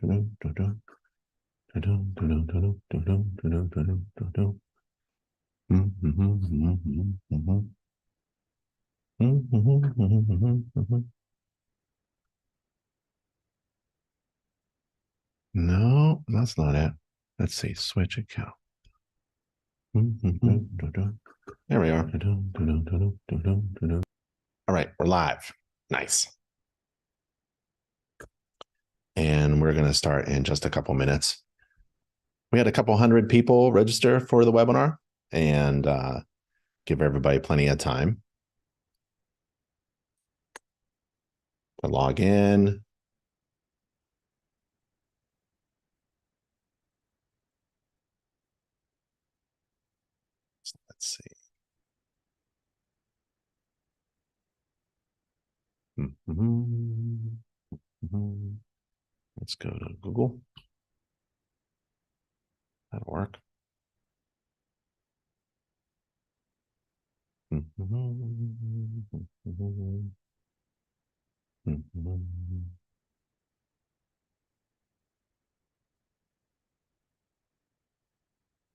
No, that's not it. Let's see, switch account. There we are. All right, we're live. Nice. And we're going to start in just a couple minutes. We had a couple hundred people register for the webinar, and give everybody plenty of time to log in. Let's see. Let's go to Google. That'll work.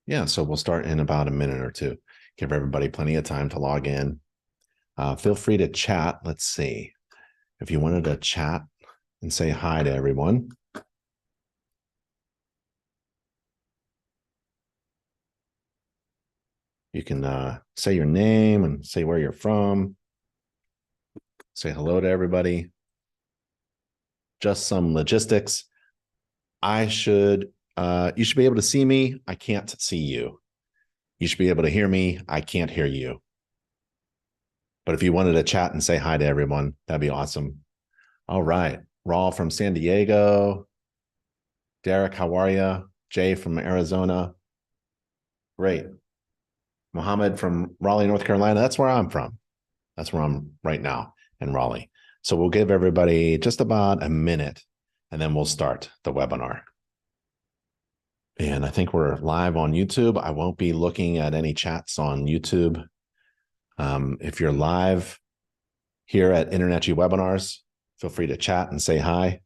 Yeah, so we'll start in about a minute or two. Give everybody plenty of time to log in. Feel free to chat. Let's see. If you wanted to chat and say hi to everyone. You can say your name and say where you're from. Say hello to everybody. Just some logistics. You should be able to see me. I can't see you. You should be able to hear me. I can't hear you. But if you wanted to chat and say hi to everyone, that'd be awesome. All right. Raul from San Diego. Derek, how are you? Jay from Arizona. Great. Mohammed from Raleigh, North Carolina. That's where I'm from. That's where I'm right now, in Raleigh. So we'll give everybody just about a minute, and then we'll start the webinar. And I think we're live on YouTube. I won't be looking at any chats on YouTube. If you're live here at InterNACHI webinars, feel free to chat and say hi.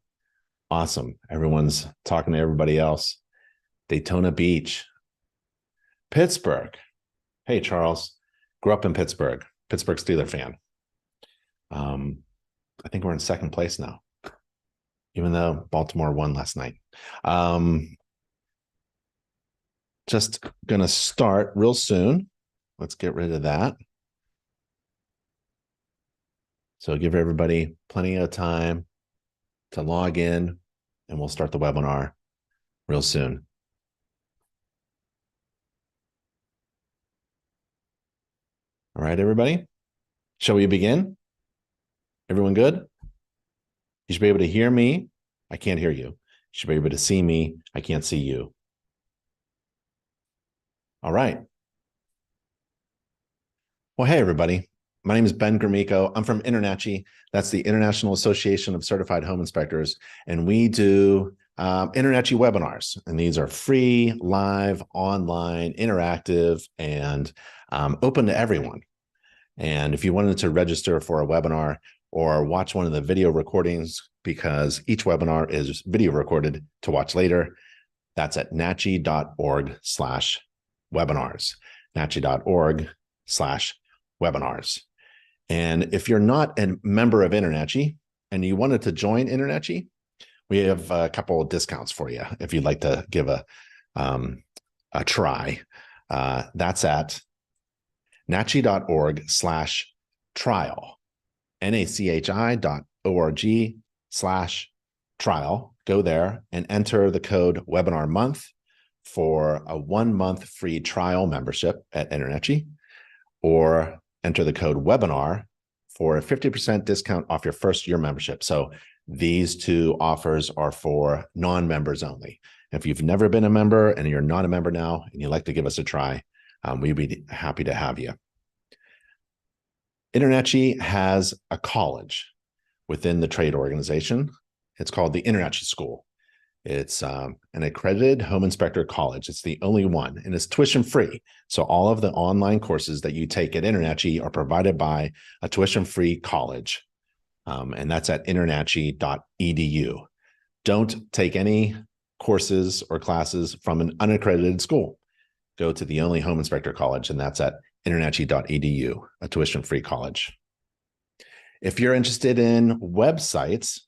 Awesome. Everyone's talking to everybody else. Daytona Beach. Pittsburgh. Hey, Charles. Grew up in Pittsburgh. Pittsburgh Steelers fan. I think we're in second place now, even though Baltimore won last night. Just going to start real soon. Let's get rid of that. So give everybody plenty of time to log in, and we'll start the webinar real soon. All right, everybody. Shall we begin? Everyone good? You should be able to hear me. I can't hear you. You should be able to see me. I can't see you. All right. Well, hey, everybody. My name is Ben Gromyko. I'm from InterNACHI. That's the International Association of Certified Home Inspectors. And we do InterNACHI webinars. And these are free, live, online, interactive, and open to everyone. And if you wanted to register for a webinar or watch one of the video recordings, because each webinar is video recorded to watch later, that's at nachi.org/webinars, nachi.org/webinars. And if you're not a member of InterNACHI and you wanted to join InterNACHI, we have a couple of discounts for you if you'd like to give a try. That's at nachi.org/trial, nachi.org/trial. Go there and enter the code webinar month for a 1-month free trial membership at InterNACHI, or enter the code webinar for a 50% discount off your first year membership. So these two offers are for non-members only. If you've never been a member and you're not a member now and you'd like to give us a try, we'd be happy to have you. InterNACHI has a college within the trade organization. It's called the InterNACHI School. It's an accredited home inspector college. It's the only one, and it's tuition free. So all of the online courses that you take at InterNACHI are provided by a tuition free college. And that's at internachi.edu. Don't take any courses or classes from an unaccredited school. Go to the only home inspector college, and that's at InterNACHI.edu, a tuition-free college. If you're interested in websites,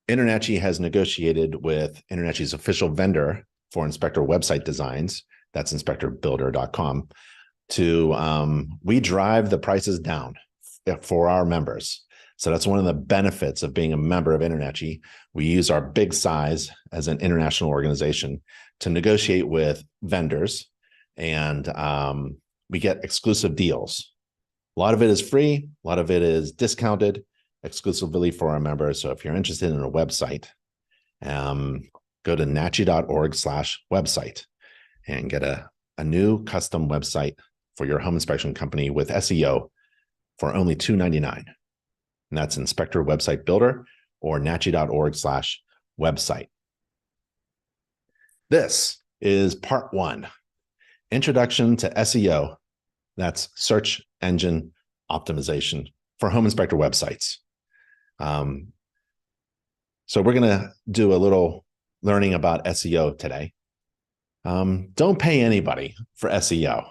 InterNACHI has negotiated with InterNACHI's official vendor for inspector website designs, that's inspectorbuilder.com, we drive the prices down for our members. So that's one of the benefits of being a member of InterNACHI. We use our big size as an international organization to negotiate with vendors, and we get exclusive deals. A lot of it is free, a lot of it is discounted exclusively for our members. So if you're interested in a website, go to nachi.org/website and get a new custom website for your home inspection company with SEO for only $2.99. And that's Inspector Website Builder or nachi.org/website. This is part 1, Introduction to SEO. That's search engine optimization for home inspector websites. So we're going to do a little learning about SEO today. Don't pay anybody for SEO.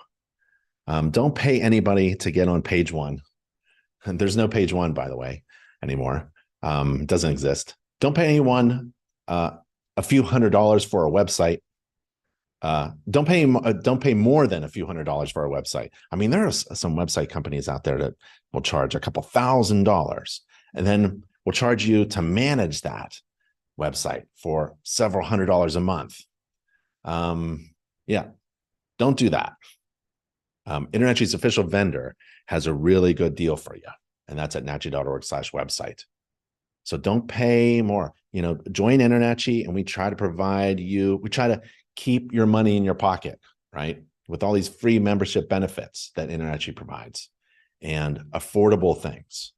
Don't pay anybody to get on page 1. And there's no page 1, by the way, anymore. It doesn't exist. Don't pay anyone a few $100s for a website. Don't pay more than a few $100s for a website. I mean, there are some website companies out there that will charge a couple $1,000s, and then will charge you to manage that website for several $100s a month. Yeah, don't do that. InterNACHI's official vendor has a really good deal for you, and that's at nachi.org/website. So don't pay more. Join InterNACHI, and we try to keep your money in your pocket, right? With all these free membership benefits that InterNACHI provides and affordable things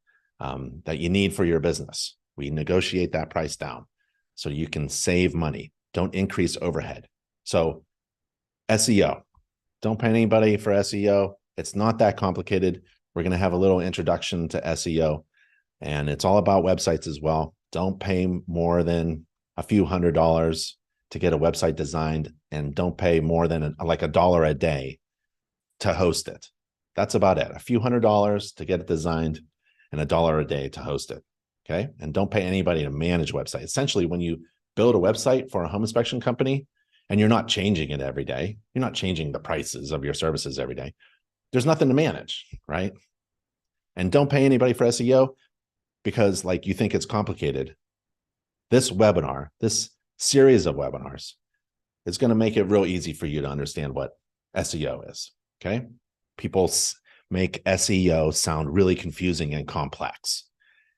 that you need for your business. We negotiate that price down so you can save money. Don't increase overhead. So SEO, don't pay anybody for SEO. It's not that complicated. We're going to have a little introduction to SEO, and it's all about websites as well. Don't pay more than a few $100s to get a website designed, and don't pay more than like $1 a day to host it. That's about it. A few $100s to get it designed and $1 a day to host it. Okay. And don't pay anybody to manage website. Essentially, when you build a website for a home inspection company and you're not changing it every day, you're not changing the prices of your services every day, there's nothing to manage, right? And don't pay anybody for SEO because you think it's complicated. This webinar, this series of webinars, is going to make it real easy for you to understand what SEO is. Okay. People make SEO sound really confusing and complex.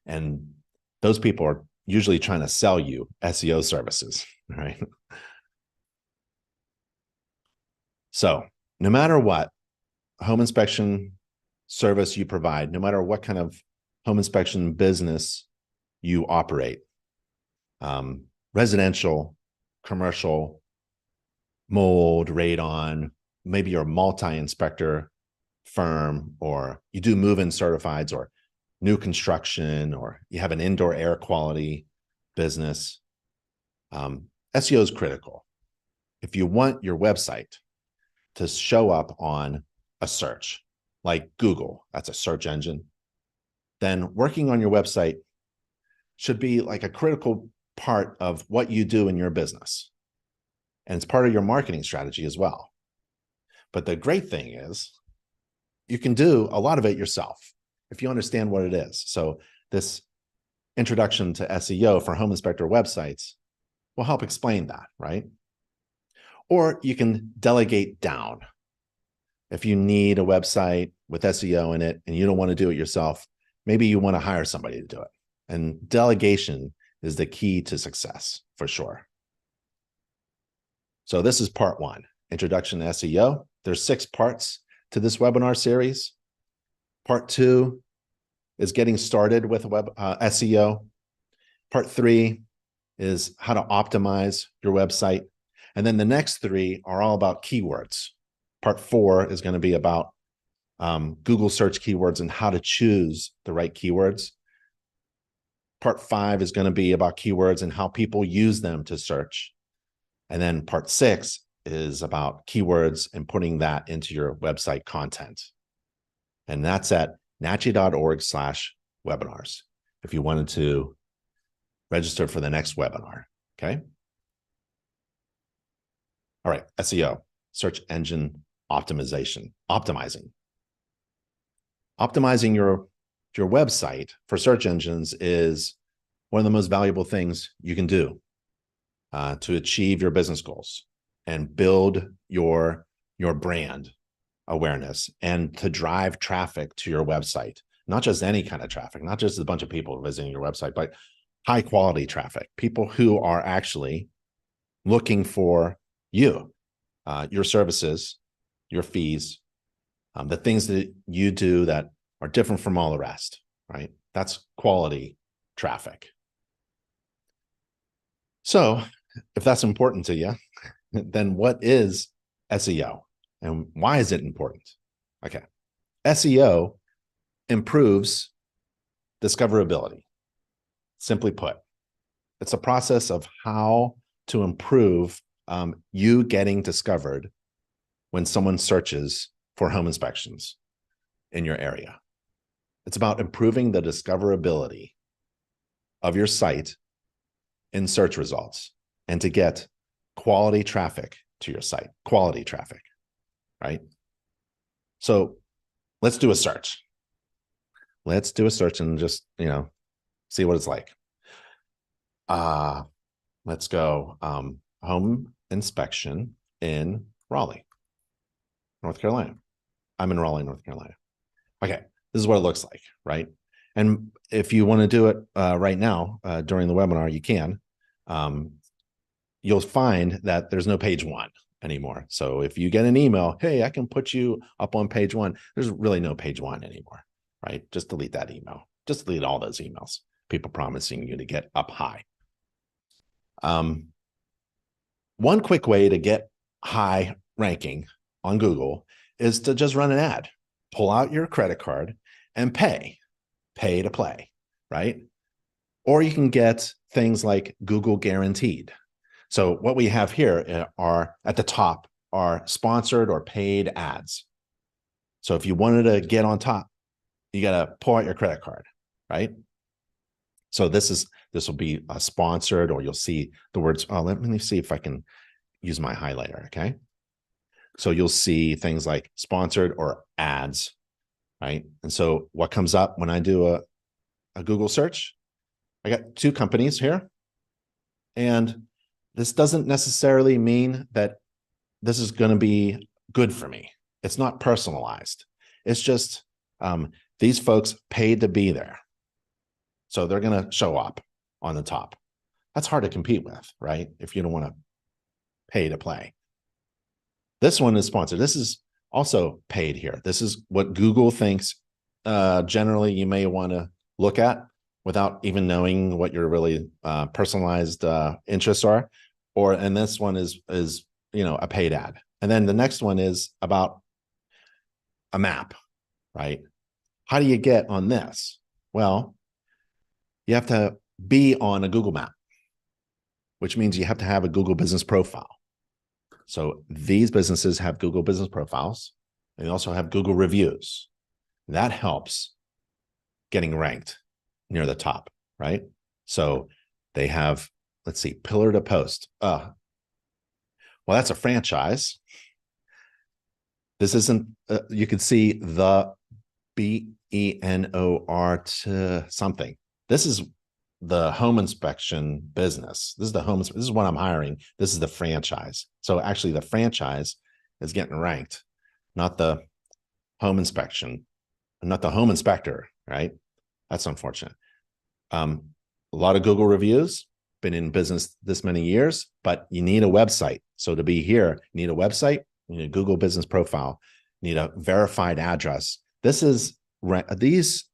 And those people are usually trying to sell you SEO services, right? So no matter what home inspection service you provide, no matter what kind of home inspection business you operate, residential, commercial, mold, radon, maybe you're a multi-inspector firm, or you do move-in certifieds or new construction, or you have an indoor air quality business, SEO is critical. If you want your website to show up on a search like Google, that's a search engine, then working on your website should be like a critical part of what you do in your business. And it's part of your marketing strategy as well. But the great thing is you can do a lot of it yourself if you understand what it is. So this introduction to SEO for home inspector websites will help explain that, right? Or you can delegate down. If you need a website with SEO in it and you don't want to do it yourself, maybe you want to hire somebody to do it. And delegation is the key to success for sure. So this is part 1, Introduction to SEO. There's 6 parts to this webinar series. Part 2 is getting started with SEO. Part 3 is how to optimize your website. And then the next 3 are all about keywords. Part 4 is going to be about Google search keywords and how to choose the right keywords. Part 5 is going to be about keywords and how people use them to search. And then part 6 is about keywords and putting that into your website content. And that's at nachi.org/webinars if you wanted to register for the next webinar. Okay. All right. SEO, search engine optimizing. Optimizing your website for search engines is one of the most valuable things you can do to achieve your business goals and build your brand awareness and to drive traffic to your website. Not just any kind of traffic, not just a bunch of people visiting your website, but high quality traffic, people who are actually looking for you, your services, your fees, the things that you do that are different from all the rest, right? That's quality traffic. So if that's important to you, then what is SEO and why is it important? Okay. SEO improves discoverability. Simply put, it's a process of how to improve you getting discovered when someone searches for home inspections in your area. It's about improving the discoverability of your site in search results and to get quality traffic to your site, quality traffic, right? So let's do a search. Let's do a search and just, see what it's like. Let's go home inspection in Raleigh, North Carolina. I'm in Raleigh, North Carolina. Okay, this is what it looks like, right? And if you want to do it right now during the webinar, you can. You'll find that there's no page 1 anymore. So if you get an email, hey, I can put you up on page 1, there's really no page 1 anymore, right? Just delete that email. Just delete all those emails. People promising you to get up high. One quick way to get high ranking on Google is to just run an ad. Pull out your credit card and pay to play, right? Or you can get things like Google Guaranteed. So what we have here are at the top are sponsored or paid ads. So if you wanted to get on top, you got to pull out your credit card, right? So this will be sponsored, or you'll see the words. Oh, let me see if I can use my highlighter. Okay. So you'll see things like sponsored or ads, right? And so what comes up when I do a Google search? I got 2 companies here. And this doesn't necessarily mean that this is going to be good for me. It's not personalized. It's just these folks paid to be there. So they're going to show up on the top. That's hard to compete with, right? If you don't want to pay to play. This one is sponsored. This is also paid here. This is what Google thinks generally you may want to look at without even knowing what your really personalized interests are. And this one is a paid ad. And then the next one is about a map, right? How do you get on this? Well, you have to be on a Google map, which means you have to have a Google business profile. So these businesses have Google business profiles. They also have Google reviews. That helps getting ranked near the top, right? So they have, let's see, Pillar to Post. Well, that's a franchise. This isn't, you can see the BENOR to something. This is the home inspection business. This is what I'm hiring. This is the franchise. So actually the franchise is getting ranked, not the home inspection, not the home inspector, right? That's unfortunate. A lot of Google reviews, been in business this many years, but you need a website. So to be here, you need a website, you need a Google business profile, you need a verified address. These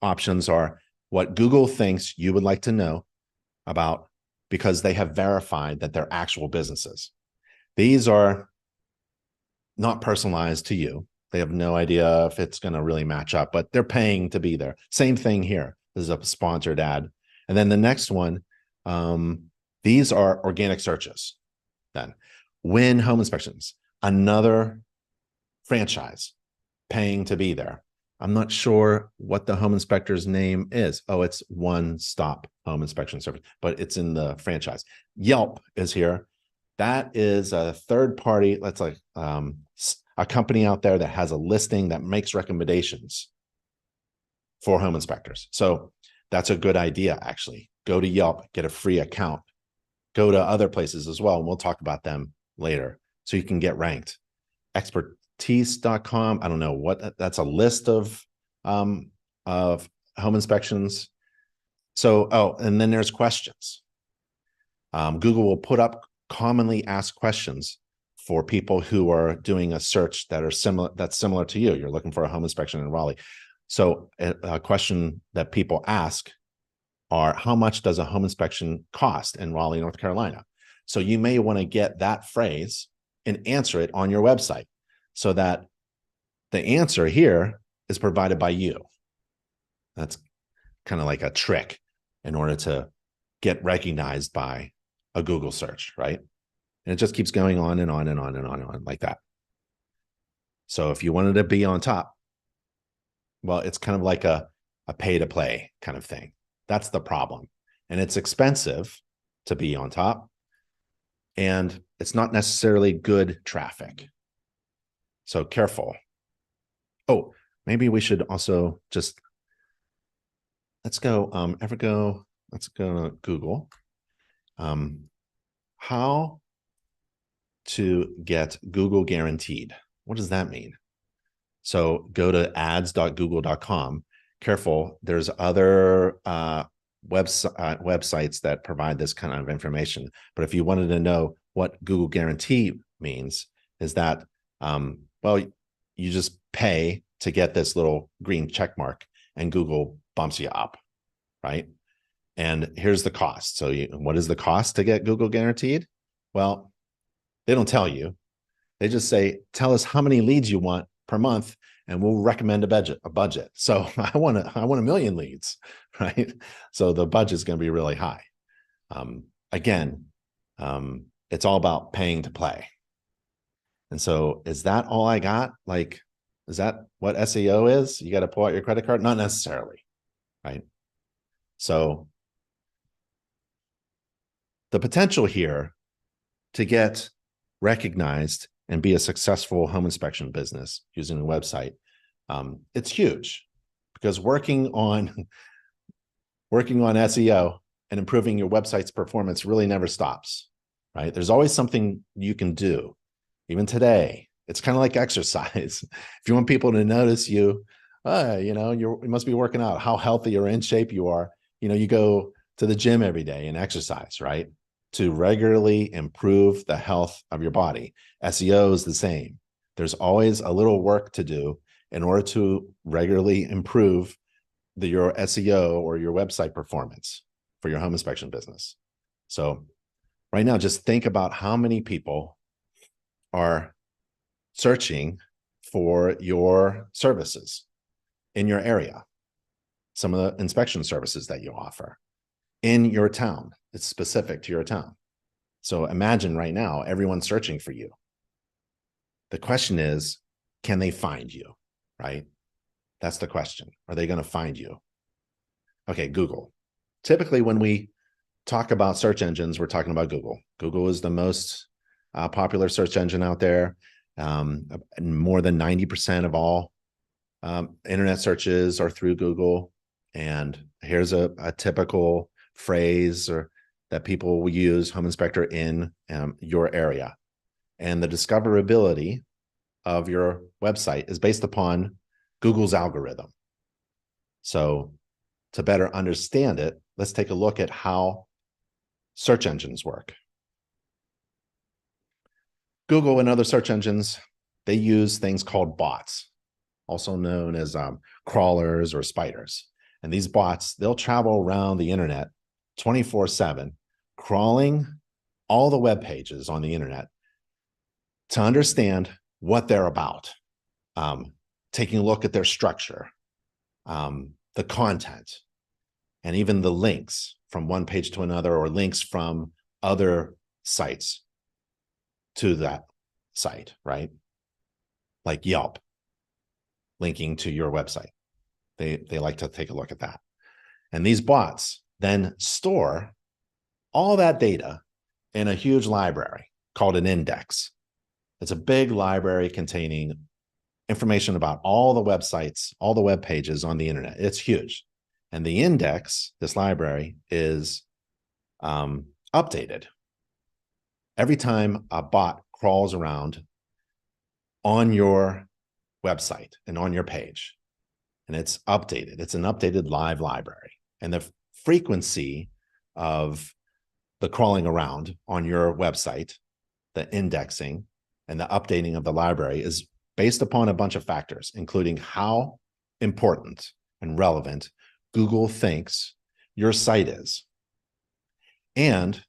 options are what Google thinks you would like to know about because they have verified that they're actual businesses. These are not personalized to you. They have no idea if it's going to really match up, but they're paying to be there. Same thing here. This is a sponsored ad. And then the next one, these are organic searches. Then Win Home Inspections, another franchise paying to be there. I'm not sure what the home inspector's name is. Oh, it's One Stop Home Inspection Service, but it's in the franchise. Yelp is here. That is a third party. That's like a company out there that has a listing that makes recommendations for home inspectors. So that's a good idea, actually. Go to Yelp, get a free account. Go to other places as well, and we'll talk about them later so you can get ranked. Expertise.com, I don't know what that's a list of home inspections. So, oh, and then there's questions. Google will put up commonly asked questions for people who are doing a search that's similar to you. You're looking for a home inspection in Raleigh. So a question that people ask are, how much does a home inspection cost in Raleigh, North Carolina? So you may want to get that phrase and answer it on your website so that the answer here is provided by you. That's kind of like a trick in order to get recognized by a Google search, right? And it just keeps going on and on and on and on and on like that. So if you wanted to be on top, well, it's kind of like a pay to play kind of thing. That's the problem. And it's expensive to be on top. And it's not necessarily good traffic. So careful. Oh, maybe we should also just, let's go to Google. How to get Google guaranteed. What does that mean? So go to ads.google.com. Careful, there's other websites that provide this kind of information. But if you wanted to know what Google guarantee means, is that, well, you just pay to get this little green check mark and Google bumps you up, right? And here's the cost. So what is the cost to get Google guaranteed? Well, they don't tell you. They just say, tell us how many leads you want per month, and we'll recommend a budget. So I want a million leads, right? So the budget is going to be really high. Again, it's all about paying to play. And so is that all I got? Like, is that what SEO is? You got to pull out your credit card? Not necessarily, right? So the potential here to get recognized and be a successful home inspection business using a website, it's huge, because working on SEO and improving your website's performance really never stops, right? There's always something you can do. Even today, it's kind of like exercise. If you want people to notice you, you must be working out, how healthy or in shape you are. You go to the gym every day and exercise, right? To regularly improve the health of your body. SEO is the same. There's always a little work to do in order to regularly improve your SEO or your website performance for your home inspection business. So right now, just think about how many people are searching for your services in your area, some of the inspection services that you offer in your town. It's specific to your town. So imagine right now, everyone's searching for you. The question is, can they find you, right? That's the question. Are they going to find you? Okay, Google. Typically, when we talk about search engines, we're talking about Google. Google is the most popular search engine out there. More than 90% of all internet searches are through Google. And here's a typical phrase that people will use: home inspector in your area. And the discoverability of your website is based upon Google's algorithm. So to better understand it, let's take a look at how search engines work. Google and other search engines, they use things called bots, also known as crawlers or spiders. And these bots, they'll travel around the internet 24/7, crawling all the web pages on the internet to understand what they're about, taking a look at their structure, the content, and even the links from one page to another or links from other sites to that site, right? Like Yelp linking to your website. They like to take a look at that. And these bots then store all that data in a huge library called an index. It's a big library containing information about all the websites, all the web pages on the internet. It's huge. And the index, this library, is updated. Every time a bot crawls around on your website and on your page, and it's updated. It's an updated live library. And the frequency of the crawling around on your website, the indexing, and the updating of the library is based upon a bunch of factors, including how important and relevant Google thinks your site is, and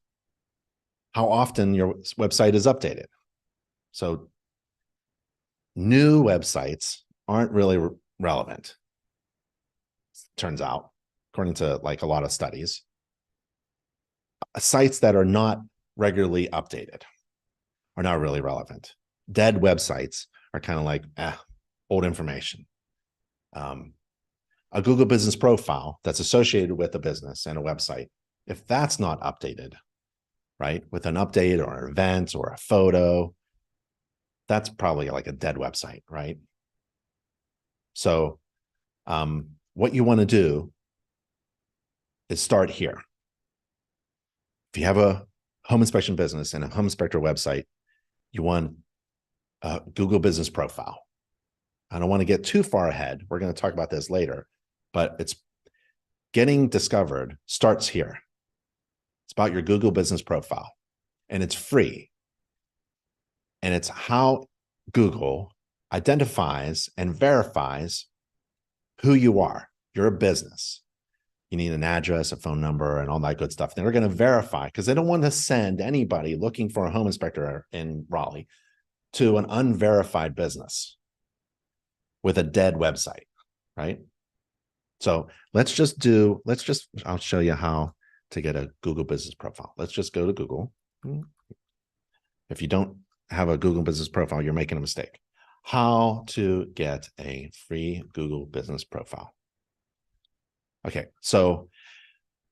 how often your website is updated. So new websites aren't really relevant, turns out, according to like a lot of studies. Sites that are not regularly updated are not really relevant. Dead websites are kind of like old information. A Google business profile that's associated with a business and a website, if that's not updated, right, with an update or an event or a photo, that's probably like a dead website, right? So what you want to do is start here. If you have a home inspection business and a home inspector website, you want a Google business profile. I don't want to get too far ahead. We're going to talk about this later, but it's getting discovered starts here. It's about your Google business profile, and it's free. And it's how Google identifies and verifies who you are. You're a business. You need an address, a phone number, and all that good stuff. Then we're going to verify, because they don't want to send anybody looking for a home inspector in Raleigh to an unverified business with a dead website, right? So I'll show you how to get a Google business profile. Let's just go to Google. If you don't have a Google business profile, you're making a mistake. How to get a free Google business profile. Okay, so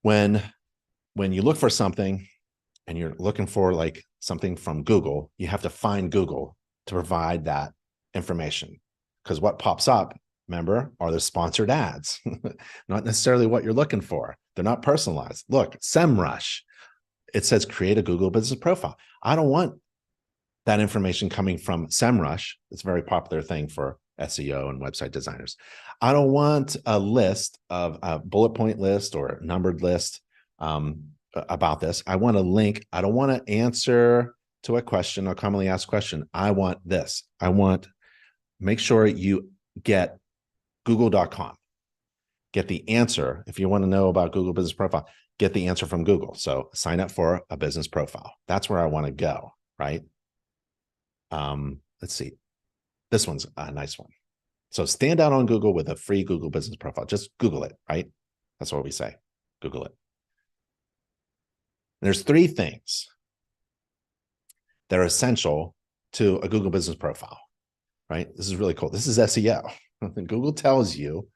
when you look for something and you're looking for like something from Google, you have to find Google to provide that information, because what pops up, remember, are the sponsored ads, not necessarily what you're looking for. They're not personalized. Look, SEMrush, it says create a Google business profile. I don't want that information coming from SEMrush. It's a very popular thing for SEO and website designers. I don't want a list of a bullet point list or a numbered list about this. I want a link. I don't want to answer to a question, a commonly asked question. I want this. Make sure you get google.com. Get the answer. If you want to know about Google business profile, get the answer from Google. So sign up for a business profile. That's where I want to go, right? Let's see. This one's a nice one. So stand out on Google with a free Google business profile. Just Google it, right? That's what we say. Google it. There's 3 things that are essential to a Google business profile, right? This is really cool. This is SEO. Google tells you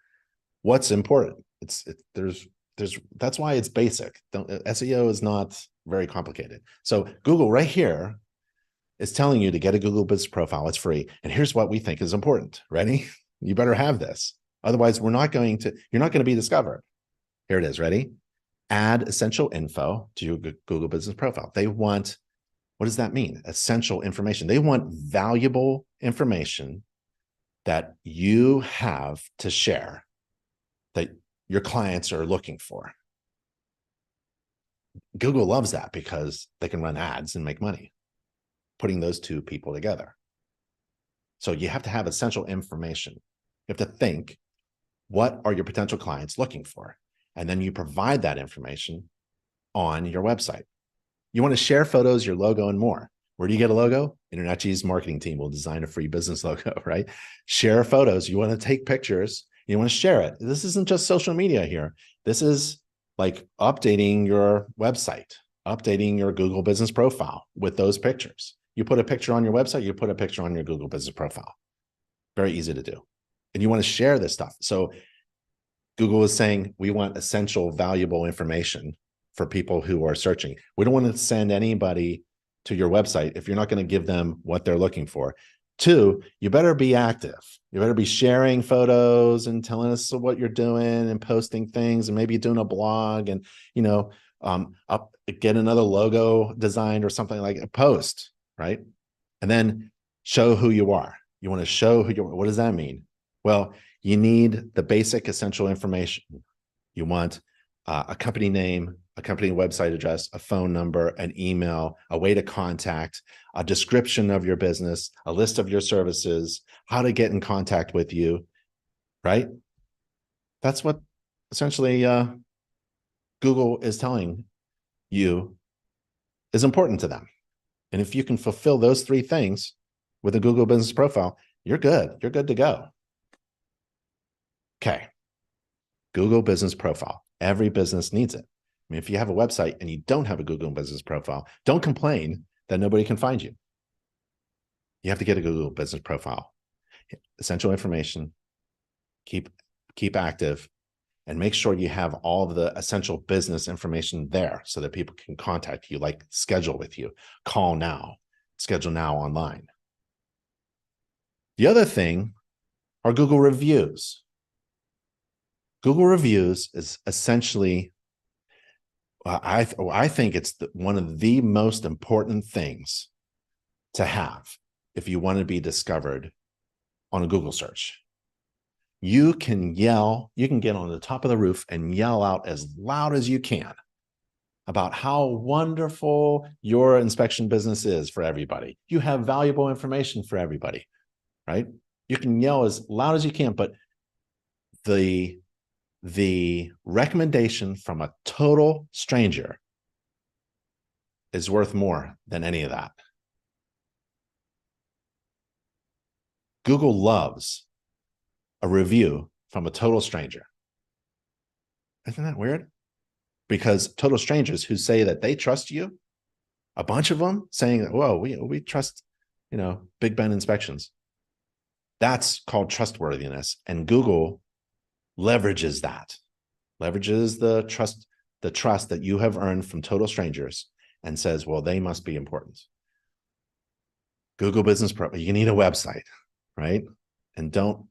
what's important. That's why it's basic. SEO is not very complicated. So Google right here is telling you to get a Google business profile. It's free. And here's what we think is important. Ready? You better have this. Otherwise, you're not going to be discovered. Here it is. Ready? Add essential info to your Google business profile. They want, what does that mean? Essential information. They want valuable information that you have to share that your clients are looking for. Google loves that because they can run ads and make money putting those 2 people together. So you have to have essential information. You have to think, what are your potential clients looking for? And then you provide that information on your website. You want to share photos, your logo, and more. Where do you get a logo? InterNACHI's marketing team will design a free business logo, right? Share photos. You want to take pictures. You want to share it. This isn't just social media here. This is like updating your website, updating your Google business profile with those pictures. You put a picture on your website, you put a picture on your Google business profile. Very easy to do. And you want to share this stuff. So Google is saying we want essential, valuable information for people who are searching. We don't want to send anybody to your website if you're not going to give them what they're looking for. 2, you better be active. You better be sharing photos and telling us what you're doing and posting things and maybe doing a blog and, get another logo designed or something like a post, right? And then show who you are. You want to show who you are. What does that mean? Well, you need the basic essential information. You want a company name, a company website address, a phone number, an email, a way to contact, a description of your business, a list of your services, how to get in contact with you, right? That's what essentially Google is telling you is important to them. And if you can fulfill those 3 things with a Google business profile, you're good. You're good to go. Okay. Google business profile. Every business needs it. I mean, if you have a website and you don't have a Google business profile, don't complain that nobody can find you. You have to get a Google business profile. Essential information, keep active, and make sure you have all of the essential business information there so that people can contact you, like schedule with you, call now, schedule now online. The other thing are Google reviews. Google reviews is essentially, I think it's one of the most important things to have if you want to be discovered on a Google search. You can yell, you can get on the top of the roof and yell out as loud as you can about how wonderful your inspection business is for everybody. You have valuable information for everybody, right? You can yell as loud as you can, but the recommendation from a total stranger is worth more than any of that. Google loves a review from a total stranger. Isn't that weird? Because total strangers who say that they trust you, a bunch of them saying, whoa, we trust, Big Ben Inspections. That's called trustworthiness. And Google leverages that, leverages the trust that you have earned from total strangers and says, well, they must be important. Google Business Pro, you need a website, right? And don't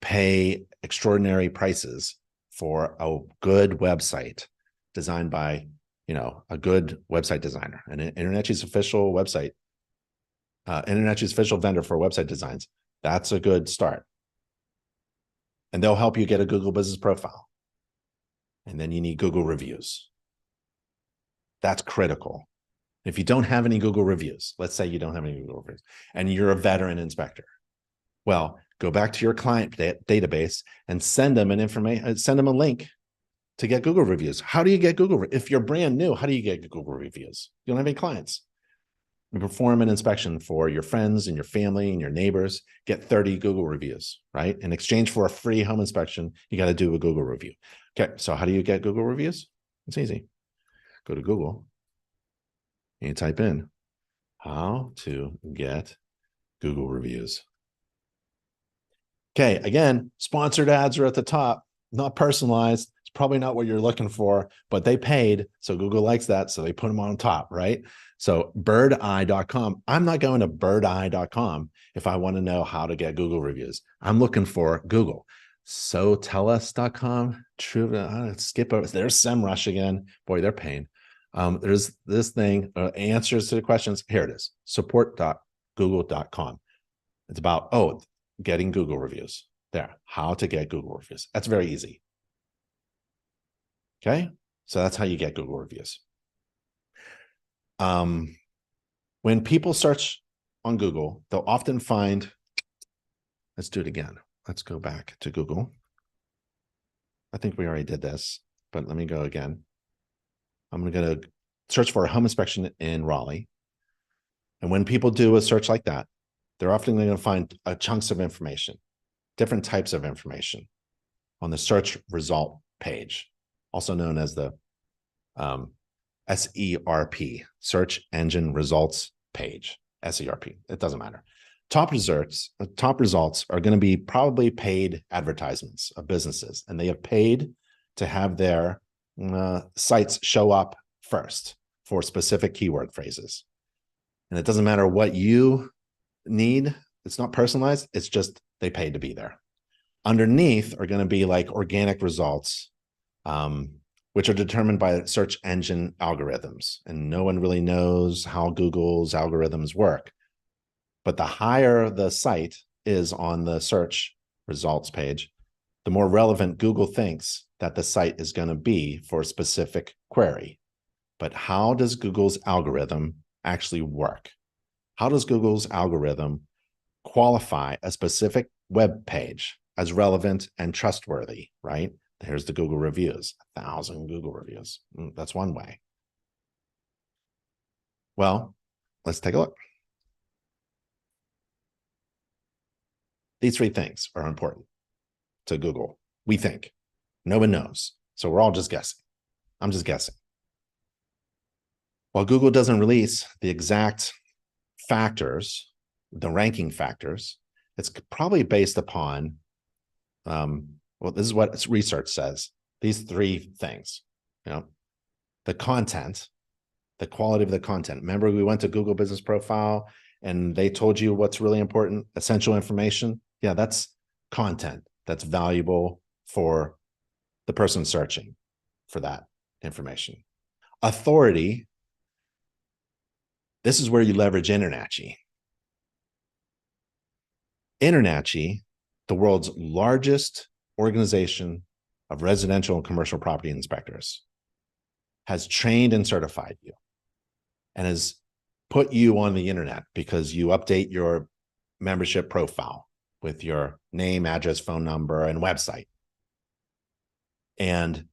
pay extraordinary prices for a good website designed by, a good website designer. And InterNACHI's official website, InterNACHI's official vendor for website designs, that's a good start. And they'll help you get a Google business profile. And then you need Google reviews. That's critical. If you don't have any Google reviews, let's say you don't have any Google reviews, and you're a veteran inspector, well, go back to your client database and send them a link to get Google reviews. How do you get Google? If you're brand new, how do you get Google reviews? You don't have any clients. You perform an inspection for your friends and your family and your neighbors, get 30 Google reviews, right? In exchange for a free home inspection, you got to do a Google review. Okay, so how do you get Google reviews? It's easy. Go to Google and you type in how to get Google reviews. Okay, again, sponsored ads are at the top, not personalized. It's probably not what you're looking for, but they paid, so Google likes that, so they put them on top, right? So birdeye.com, I'm not going to birdeye.com if I want to know how to get Google reviews. I'm looking for Google. So tellus.com, true, skip over. There's SEMrush again. Boy, they're paying. There's this thing, answers to the questions. Here it is, support.google.com. It's about, getting Google reviews. There, how to get Google reviews. That's very easy. Okay, so that's how you get Google reviews. When people search on Google, they'll often find, let's do it again. Let's go back to Google. I think we already did this, but let me go again. I'm going to search for a home inspection in Raleigh. And when people do a search like that, they're often going to find chunks of information, different types of information on the search result page. also known as the SERP, search engine results page. SERP, it doesn't matter. Top results are going to be probably paid advertisements of businesses, and they have paid to have their sites show up first for specific keyword phrases. And it doesn't matter what you need. It's not personalized. It's just they paid to be there. Underneath are going to be like organic results, which are determined by search engine algorithms. And no one really knows how Google's algorithms work. But the higher the site is on the search results page, the more relevant Google thinks that the site is going to be for a specific query. But how does Google's algorithm actually work? How does Google's algorithm qualify a specific web page as relevant and trustworthy, right? Here's the Google reviews, 1,000 Google reviews. That's one way. Well, let's take a look. These three things are important to Google. We think. No one knows. So we're all just guessing. I'm just guessing. While Google doesn't release the exact factors, the ranking factors, it's probably based upon, well, this is what research says. These three things, the content, the quality of the content. Remember, we went to Google Business Profile and they told you what's really important, essential information. Yeah, that's content that's valuable for the person searching for that information. Authority, this is where you leverage InterNACHI. InterNACHI, the world's largest organization of residential and commercial property inspectors, has trained and certified you and has put you on the internet because you update your membership profile with your name, address, phone number, and website. And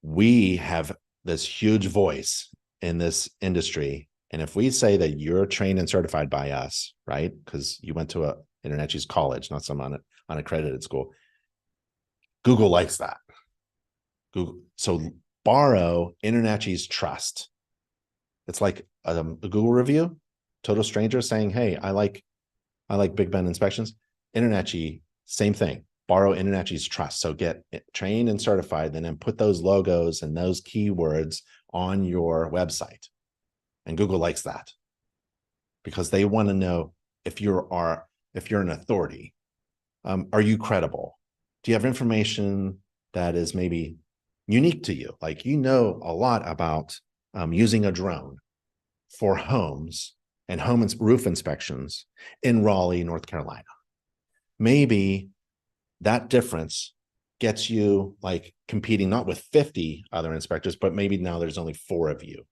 we have this huge voice in this industry. And if we say that you're trained and certified by us, right? Because you went to InterNACHI's college, not some unaccredited school. Google likes that. So borrow InterNACHI's trust. It's like a Google review, total stranger saying, hey, I like Big Ben inspections. InterNACHI, same thing. Borrow InterNACHI's trust. So get trained and certified, and then put those logos and those keywords on your website. And Google likes that because they want to know if you're an authority. Are you credible? Do you have information that is maybe unique to you? Like, a lot about using a drone for homes and home roof inspections in Raleigh, North Carolina. Maybe that difference gets you like competing not with 50 other inspectors, but maybe now there's only 4 of you.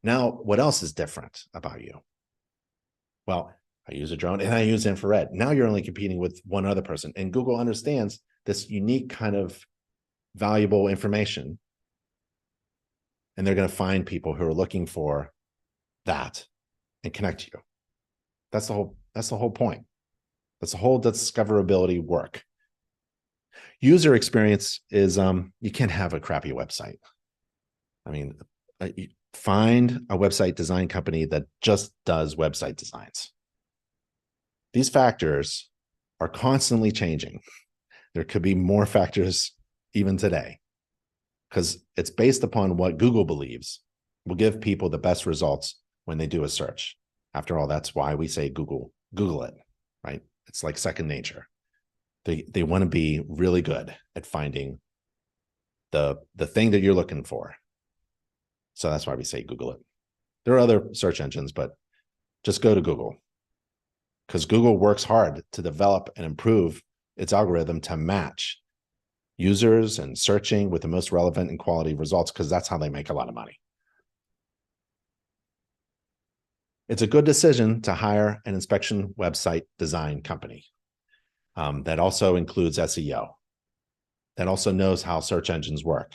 Now, what else is different about you? Well, I use a drone and I use infrared. Now you're only competing with one other person. And Google understands this unique kind of valuable information. And they're going to find people who are looking for that and connect you. That's the whole point. That's the whole discoverability work. User experience is, you can't have a crappy website. I mean, find a website design company that just does website designs. These factors are constantly changing. There could be more factors even today because it's based upon what Google believes will give people the best results when they do a search. After all, that's why we say Google it, right? It's like second nature. They want to be really good at finding the thing that you're looking for. So that's why we say Google it. There are other search engines, but just go to Google because Google works hard to develop and improve its algorithm to match users and searching with the most relevant and quality results because that's how they make a lot of money. It's a good decision to hire an inspection website design company that also includes SEO, that also knows how search engines work,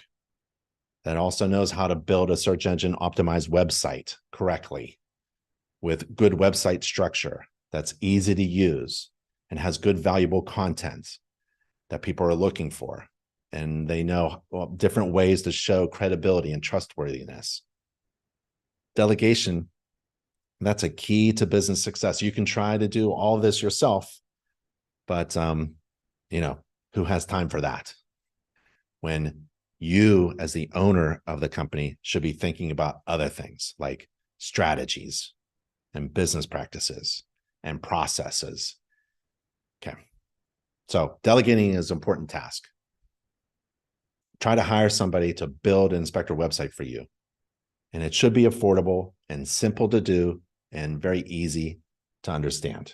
that also knows how to build a search engine optimized website correctly with good website structure that's easy to use and has good valuable content that people are looking for. and they know different ways to show credibility and trustworthiness. Delegation, that's a key to business success. You can try to do all of this yourself, but who has time for that? When you, as the owner of the company, should be thinking about other things like strategies and business practices and processes. Okay. So delegating is an important task. Try to hire somebody to build an inspector website for you. And it should be affordable and simple to do and very easy to understand.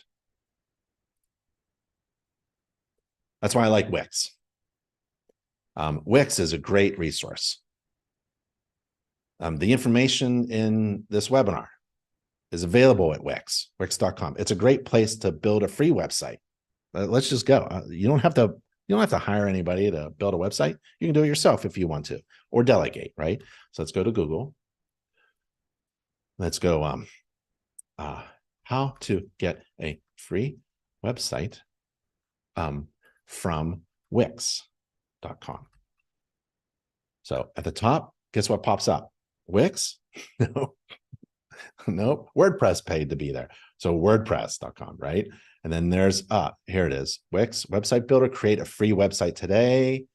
That's why I like Wix. Wix is a great resource. The information in this webinar is available at Wix, wix.com. It's a great place to build a free website. Let's just go. You don't have to hire anybody to build a website. You can do it yourself if you want to, or delegate, right? So let's go to Google. Let's go how to get a free website from Wix.com. So at the top, guess what pops up? Wix? No. Nope. WordPress paid to be there. So WordPress.com, right? And then there's, here it is. Wix, website builder, create a free website today.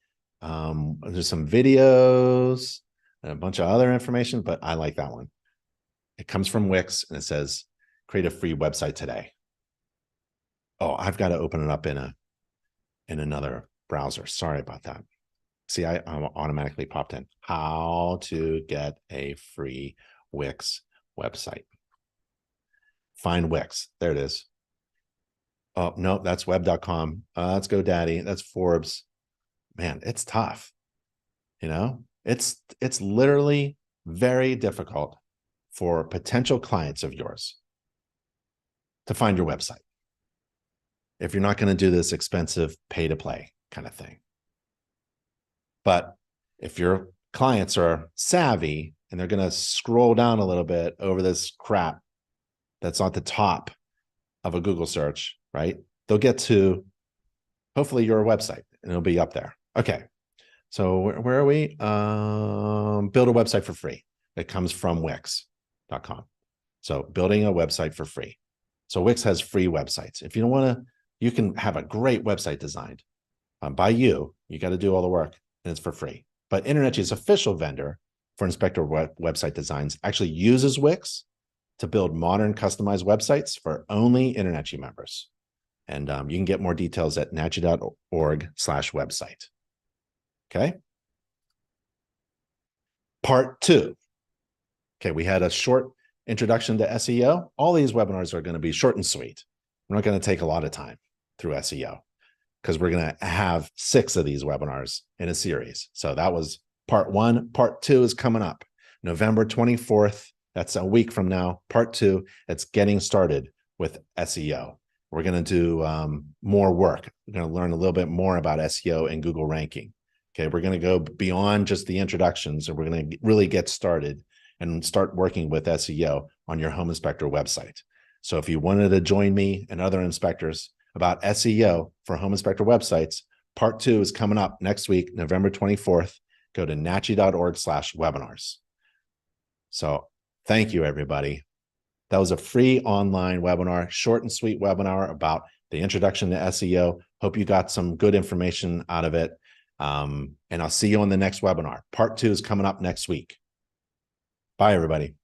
There's some videos and a bunch of other information, but I like that one. It comes from Wix and it says, create a free website today. Oh, I've got to open it up in another browser. Sorry about that. See, I automatically popped in. How to get a free Wix website. Find Wix. There it is. Oh, no, that's web.com. Let's go Daddy. That's Forbes. Man, it's tough. It's literally very difficult for potential clients of yours to find your website if you're not going to do this expensive pay to play kind of thing. But if your clients are savvy and they're going to scroll down a little bit over this crap that's on the top of a Google search, right? They'll get to hopefully your website and it'll be up there. Okay. So where are we? Build a website for free. It comes from Wix.com. So building a website for free. So Wix has free websites. If you don't want to, you can have a great website designed by you. You got to do all the work and it's for free. But InterNACHI's official vendor for inspector website designs actually uses Wix to build modern customized websites for only InterNACHI members. And you can get more details at nachi.org/website. Okay. Part 2. Okay, we had a short introduction to SEO. All these webinars are going to be short and sweet. We're not going to take a lot of time through SEO because we're going to have 6 of these webinars in a series. So that was part 1. Part 2 is coming up November 24th. That's a week from now. Part 2, it's getting started with SEO. We're going to do more work. We're going to learn a little bit more about SEO and Google ranking. Okay, we're going to go beyond just the introductions, and we're going to really get started and start working with SEO on your home inspector website. So if you wanted to join me and other inspectors about SEO for home inspector websites, part 2 is coming up next week, November 24th. Go to nachi.org/webinars. So thank you, everybody. That was a free online webinar, short and sweet webinar about the introduction to SEO. Hope you got some good information out of it. And I'll see you on the next webinar. Part 2 is coming up next week. Bye, everybody.